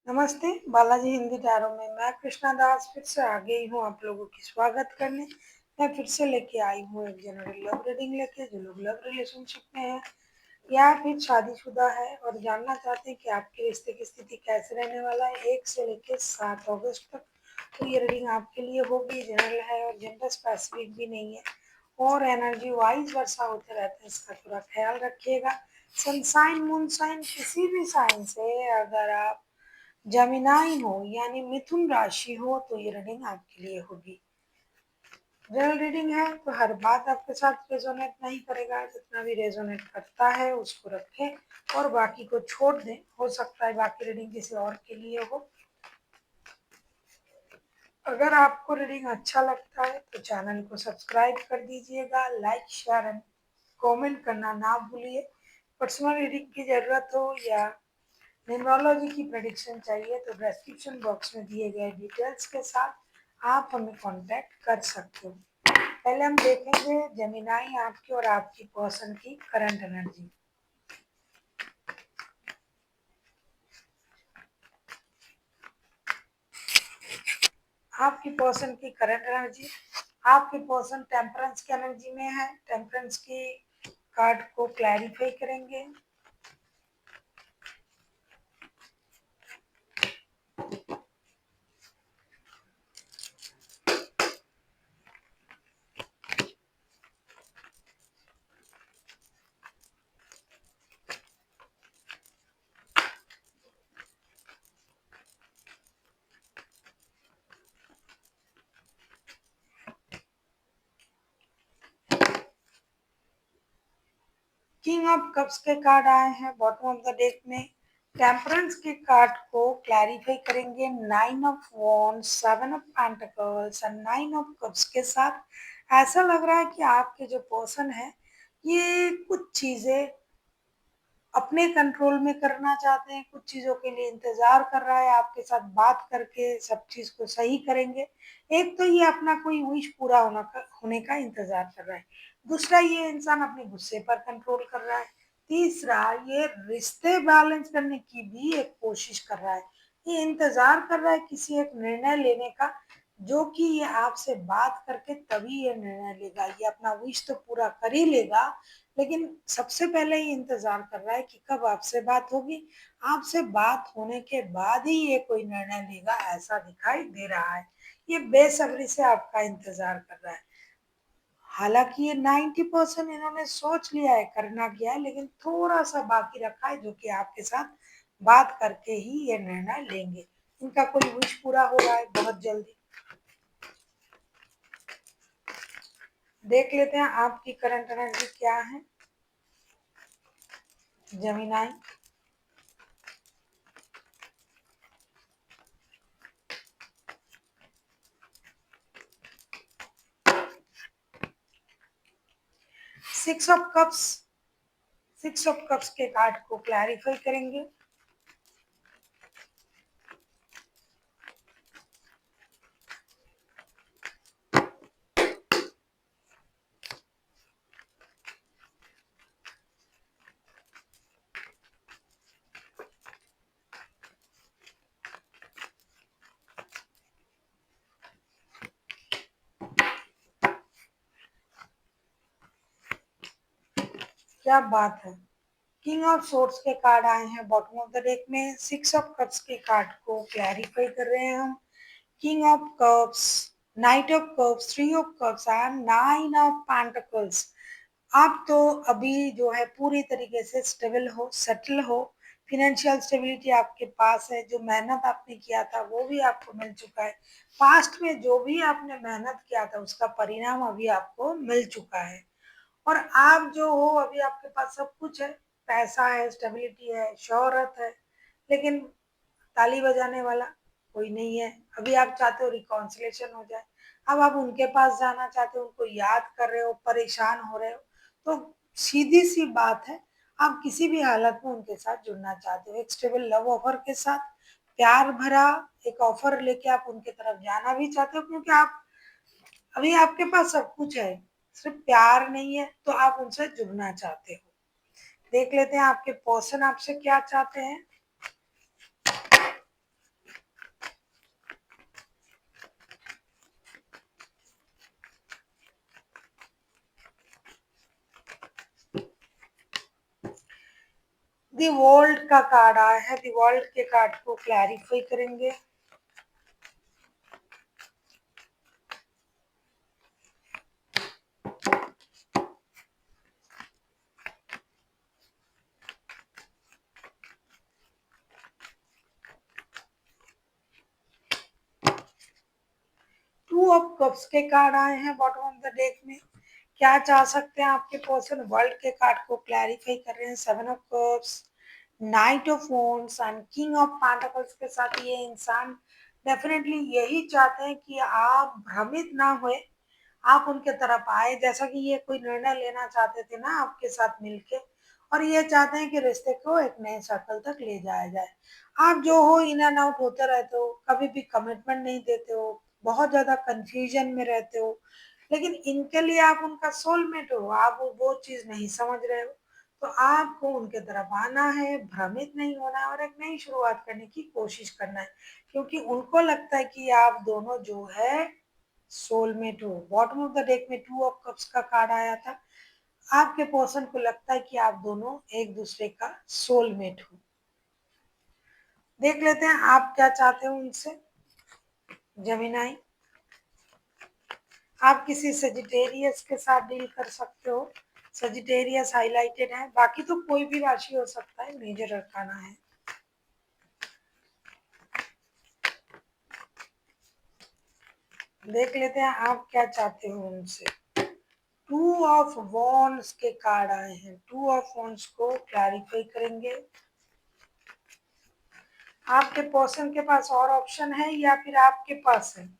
नमस्ते, बालाजी हिंदी टैरो में मैं कृष्णा दास फिर से आ गई हूँ आप लोगों की स्वागत करने। मैं फिर से लेके आई हूँ एक जनरल लव रीडिंग लेके, जो लोग लव रिलेशनशिप में है या फिर शादीशुदा है और जानना चाहते हैं कि आपके रिश्ते की स्थिति कैसे रहने वाला है 1 से लेकर 7 अगस्त तक। तो ये रीडिंग आपके लिए होगी, जनरल है और जेंडर स्पेसिफिक भी नहीं है और एनर्जी वाइज वर्षा होते रहते हैं, इसका थोड़ा ख्याल रखिएगा। सनसाइन मून साइन किसी भी साइन से अगर आप जमिनाई हो यानी मिथुन राशि हो तो ये रीडिंग आपके लिए होगी। जनरल रीडिंग है तो हर बात आपके साथ रेजोनेट नहीं करेगा, जितना भी रेजोनेट करता है उसको रखें और बाकी को छोड़ दें। हो सकता है बाकी रीडिंग किसी और के लिए हो। अगर आपको रीडिंग अच्छा लगता है तो चैनल को सब्सक्राइब कर दीजिएगा, लाइक शेयर एंड कमेंट करना ना भूलिए। पर्सनल रीडिंग की ज़रूरत हो या न्यूमरोलॉजी की प्रेडिक्शन चाहिए तो डिस्क्रिप्शन बॉक्स में दिए गए डिटेल्स के साथ आप हमें कांटेक्ट कर सकते हो। पहले हम देखेंगे जेमिनाई आपकी और आपकी पर्सन की करंट एनर्जी। आपकी पर्सन की करंट एनर्जी, आपकी पर्सन टेम्परेंस की एनर्जी में है। टेम्परेंस की कार्ड को क्लैरिफाई करेंगे। किंग ऑफ कप्स के कार्ड आए हैं बॉटम ऑफ द डेक में। टेम्परेंस के कार्ड को क्लैरिफाई करेंगे। 9 of wands, 7 of pentacles and 9 of cups के साथ ऐसा लग रहा है कि आपके जो पर्सन है ये कुछ चीजें अपने कंट्रोल में करना चाहते हैं, कुछ चीज़ों के लिए इंतज़ार कर रहा है, आपके साथ बात करके सब चीज़ को सही करेंगे। एक तो ये अपना कोई विश पूरा होने का इंतज़ार कर रहा है। दूसरा, ये इंसान अपने गुस्से पर कंट्रोल कर रहा है। तीसरा, ये रिश्ते बैलेंस करने की भी एक कोशिश कर रहा है। ये इंतज़ार कर रहा है किसी एक निर्णय लेने का, जो कि ये आपसे बात करके तभी ये निर्णय लेगा। ये अपना विश तो पूरा कर ही लेगा, लेकिन सबसे पहले ये इंतजार कर रहा है कि कब आपसे बात होगी। आपसे बात होने के बाद ही ये कोई निर्णय लेगा, ऐसा दिखाई दे रहा है। ये बेसब्री से आपका इंतजार कर रहा है। हालांकि ये 90% इन्होंने सोच लिया है, करना क्या है, लेकिन थोड़ा सा बाकी रखा है जो कि आपके साथ बात करके ही ये निर्णय लेंगे। इनका कोई विश पूरा हो रहा है बहुत जल्दी। देख लेते हैं आपकी करंट एनर्जी क्या है जमीनाई। Six of cups, 6 of cups के कार्ड को क्लैरिफाई करेंगे। क्या बात है। किंग ऑफ सोर्ड्स के कार्ड आए हैं बॉटम ऑफ द डेक में। 6 ऑफ कप्स के कार्ड को क्लैरिफाई कर रहे हैं हम। King of cups, night of cups, 3 of cups and 9 of pentacles. आप तो अभी जो है पूरी तरीके से स्टेबल हो, सेटल हो। फिनेंशियल स्टेबिलिटी आपके पास है। जो मेहनत आपने किया था वो भी आपको मिल चुका है। पास्ट में जो भी आपने मेहनत किया था उसका परिणाम अभी आपको मिल चुका है। और आप जो हो अभी आपके पास सब कुछ है, पैसा है, स्टेबिलिटी है, शोहरत है, लेकिन ताली बजाने वाला कोई नहीं है। अभी आप चाहते हो रिकॉन्सिलेशन हो जाए। अब आप उनके पास जाना चाहते हो, उनको याद कर रहे हो, परेशान हो रहे हो, तो सीधी सी बात है, आप किसी भी हालत में उनके साथ जुड़ना चाहते हो। एक स्टेबल लव ऑफर के साथ प्यार भरा एक ऑफर लेके आप उनके तरफ जाना भी चाहते हो, क्योंकि आप अभी आपके पास सब कुछ है, सिर्फ प्यार नहीं है, तो आप उनसे जुड़ना चाहते हो। देख लेते हैं आपके पर्सन आपसे क्या चाहते हैं। दी वर्ल्ड का कार्ड आया है, दी वर्ल्ड के कार्ड को क्लैरिफाई करेंगे। टू ऑफ कप्स के कार्ड आए हैं बॉटम ऑफ द डेक में। क्या चाह सकते हैं आपके पर्सन? वर्ल्ड के कार्ड को क्लैरिफाई कर रहे हैं। Seven of cups, night of wands and king of pentacles के साथ ये इंसान डेफिनेटली यही चाहते हैं कि आप भ्रमित ना हुए, आप उनके तरफ आए। जैसा कि ये कोई निर्णय लेना चाहते थे ना आपके साथ मिलके, और ये चाहते हैं कि रिश्ते को एक नए सर्कल तक ले जाया जाए। आप जो हो इन एंड आउट होते रहते हो, कभी भी कमिटमेंट नहीं देते हो, बहुत ज्यादा कंफ्यूजन में रहते हो, लेकिन इनके लिए आप उनका सोलमेट हो, आप वो चीज नहीं समझ रहे हो। तो आपको उनके तरफ आना है, भ्रमित नहीं होना है और एक नई शुरुआत करने की कोशिश करना है, क्योंकि उनको लगता है कि आप दोनों जो है सोलमेट हो। बॉटम ऑफ द डेक में टू ऑफ कप्स का कार्ड आया था। आपके पर्सन को लगता है कि आप दोनों एक दूसरे का सोलमेट हो। देख लेते हैं आप क्या चाहते हो उनसे। जेमिनाई, आप किसी सजिटेरियस के साथ डील कर सकते हो। सजिटेरियस हाईलाइटेड है, बाकी तो कोई भी राशि हो सकता है, मेजर अरकाना है। देख लेते हैं आप क्या चाहते हो उनसे। टू ऑफ वॉन्ड्स के कार्ड आए हैं, टू ऑफ वॉन्ड्स को क्लैरिफाई करेंगे। आपके पर्सन के पास और ऑप्शन है या फिर आपके पास है?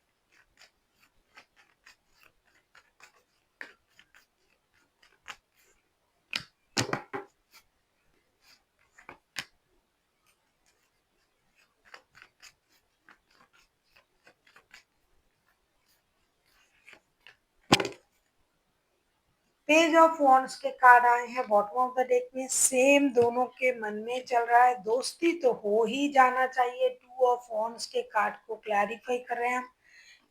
पेज ऑफ वॉन्ड्स के कार्ड आए हैं बॉटम ऑफ द डेक में। सेम दोनों के मन में चल रहा है, दोस्ती तो हो ही जाना चाहिए। टू ऑफ वॉन्ड्स के कार्ड को क्लैरिफाई कर रहे हैं हम।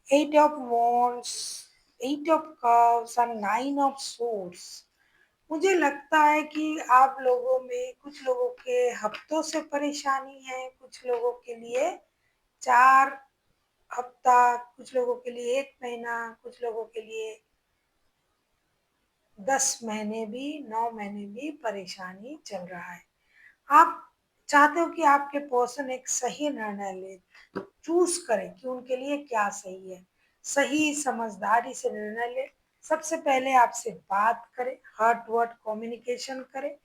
Eight of wands, eight of cups and nine of swords. मुझे लगता है कि आप लोगों में कुछ लोगों के हफ्तों से परेशानी है, कुछ लोगों के लिए 4 हफ्ता, कुछ लोगों के लिए 1 महीना, कुछ लोगों के लिए 10 महीने भी, 9 महीने भी परेशानी चल रहा है। आप चाहते हो कि आपके पर्सन एक सही निर्णय ले, चूज करें कि उनके लिए क्या सही है, सही समझदारी से निर्णय ले। सबसे पहले आपसे बात करें, हार्ट वर्ड कम्युनिकेशन करें।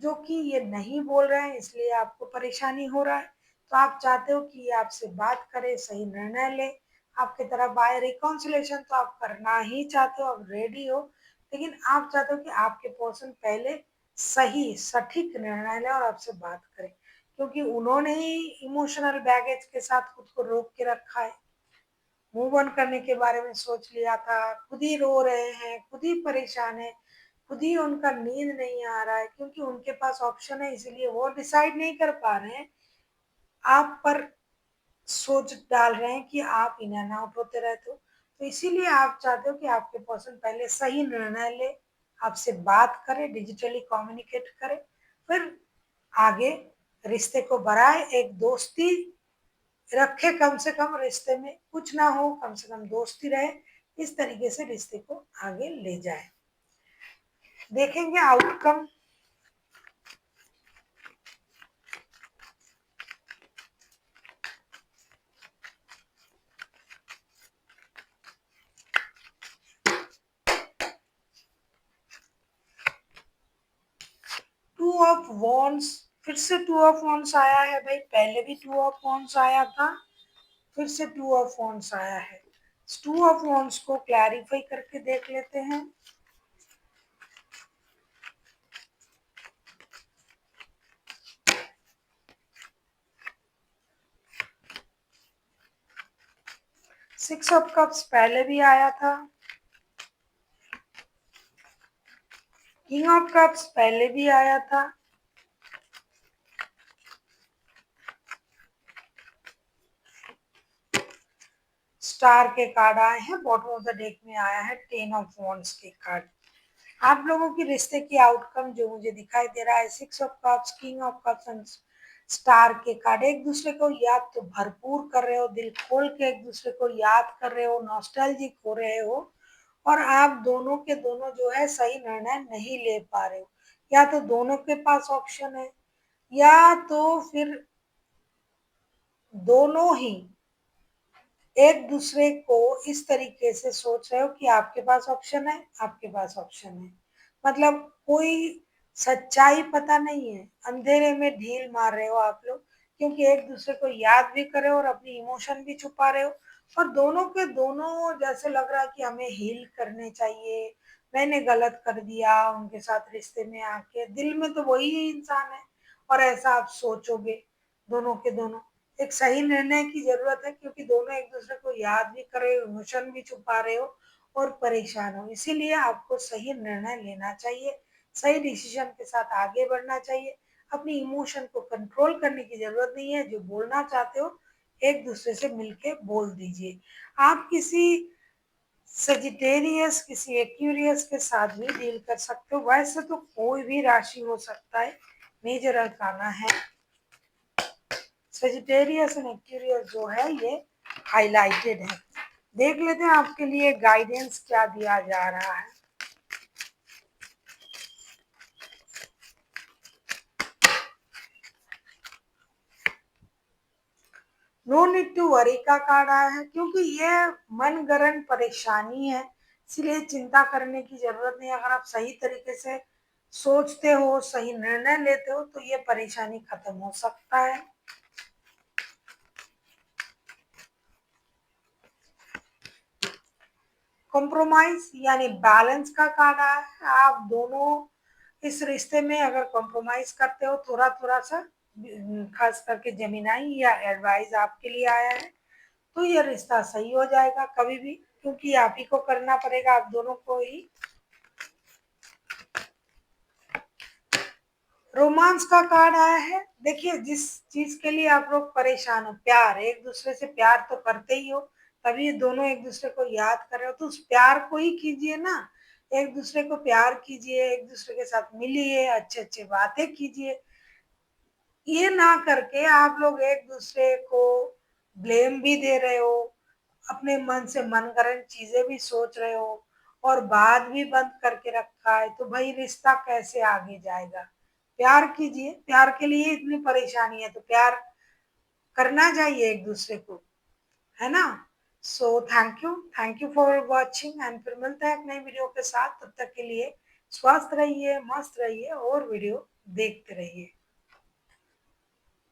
जो कि ये नहीं बोल रहे हैं इसलिए आपको परेशानी हो रहा है, तो आप चाहते हो कि ये आपसे बात करे, सही निर्णय ले, आपके तरफ आए। रिकॉन्सिलेशन तो आप करना ही चाहते हो, आप रेडी हो, लेकिन आप चाहते हो कि आपके पर्सन पहले सही सटीक निर्णय ले और आपसे बात करें, क्योंकि उन्होंने ही इमोशनल बैगेज के साथ खुद को रोक के रखा है। मूव ऑन करने के बारे में सोच लिया था, खुद ही रो रहे हैं, खुद ही परेशान है, खुद ही उनका नींद नहीं आ रहा है, क्योंकि उनके पास ऑप्शन है, इसलिए वो डिसाइड नहीं कर पा रहे हैं। आप पर सोच डाल रहे हैं कि आप इन एंड आउट होते रहते हो, तो इसीलिए आप चाहते हो कि आपके पर्सन पहले सही निर्णय ले, आपसे बात करे, डिजिटली कम्युनिकेट करे, फिर आगे रिश्ते को बढ़ाए, एक दोस्ती रखे, कम से कम रिश्ते में कुछ ना हो, कम से कम दोस्ती रहे। इस तरीके से रिश्ते को आगे ले जाए। देखेंगे आउटकम। टू ऑफ वॉन्ड्स, फिर से टू ऑफ वॉन्ड्स आया है भाई, पहले भी टू ऑफ वॉन्ड्स आया था, फिर से टू ऑफ वॉन्ड्स आया है। टू ऑफ वॉन्ड्स को क्लैरिफाई करके देख लेते हैं। सिक्स ऑफ कप्स पहले भी आया था, किंग ऑफ कप्स पहले भी आया था, स्टार के कार्ड आए हैं, बॉटम ऑफ द डेक में आया है टेन ऑफ वॉन्ड्स के कार्ड। आप लोगों की रिश्ते की आउटकम जो मुझे दिखाई दे रहा है, 6 of cups, king of cups and star के कार्ड, एक दूसरे को याद तो भरपूर कर रहे हो, दिल खोल के एक दूसरे को याद कर रहे हो, नॉस्टैल्जिक हो रहे हो, और आप दोनों के दोनों जो है सही निर्णय नहीं ले पा रहे हो। या तो दोनों के पास ऑप्शन है, या तो फिर दोनों ही एक दूसरे को इस तरीके से सोच रहे हो कि आपके पास ऑप्शन है, आपके पास ऑप्शन है, मतलब कोई सच्चाई पता नहीं है, अंधेरे में ढील मार रहे हो आप लोग, क्योंकि एक दूसरे को याद भी कर रहे हो और अपनी इमोशन भी छुपा रहे हो, और दोनों के दोनों जैसे लग रहा है कि हमें हील करने चाहिए, मैंने गलत कर दिया उनके साथ रिश्ते में आके, दिल में तो वही इंसान है, और ऐसा आप सोचोगे दोनों के दोनों। एक सही निर्णय की जरूरत है, क्योंकि दोनों एक दूसरे को याद भी कर रहे हो, इमोशन भी छुपा रहे हो और परेशान हो, इसीलिए आपको सही निर्णय लेना चाहिए, सही डिसीजन के साथ आगे बढ़ना चाहिए। अपनी इमोशन को कंट्रोल करने की जरूरत नहीं है, जो बोलना चाहते हो एक दूसरे से मिलके बोल दीजिए। आप किसी सजिटेरियस, किसी एक्यूरियस के साथ भी डील कर सकते हो, वैसे तो कोई भी राशि हो सकता है, मेजर अरकाना है, सजिटेरियस एंड एक्यूरियस जो है ये हाईलाइटेड है। देख लेते हैं आपके लिए गाइडेंस क्या दिया जा रहा है। नो नीड टू वरी का कार्ड आया है, क्योंकि ये मनगढ़ंत परेशानी है, इसलिए चिंता करने की जरूरत नहीं। अगर आप सही तरीके से सोचते हो, सही निर्णय लेते हो, तो ये परेशानी खत्म हो सकता है। कॉम्प्रोमाइज यानी बैलेंस का कार्ड आया है, आप दोनों इस रिश्ते में अगर कॉम्प्रोमाइज करते हो थोड़ा थोड़ा सा, खास करके जेमिनाई, या एडवाइस आपके लिए आया है, तो ये रिश्ता सही हो जाएगा कभी भी, क्योंकि आप ही को करना पड़ेगा, आप दोनों को ही। रोमांस का कार्ड आया है, देखिए जिस चीज के लिए आप लोग परेशान हो, प्यार, एक दूसरे से प्यार तो करते ही हो, तभी दोनों एक दूसरे को याद कर रहे हो, तो उस प्यार को ही कीजिए ना, एक दूसरे को प्यार कीजिए, एक दूसरे के साथ मिलिए, अच्छे अच्छे बातें कीजिए, ये ना करके आप लोग एक दूसरे को ब्लेम भी दे रहे हो, अपने मन से मनगढ़ंत चीजें भी सोच रहे हो, और बात भी बंद करके रखा है, तो भाई रिश्ता कैसे आगे जाएगा। प्यार कीजिए, प्यार के लिए इतनी परेशानी है तो प्यार करना चाहिए एक दूसरे को, है ना। So thank you for watching, and फिर मिलते हैं एक नई वीडियो के साथ, तब तक के लिए स्वस्थ रहिए, मस्त रहिए और वीडियो देखते रहिए।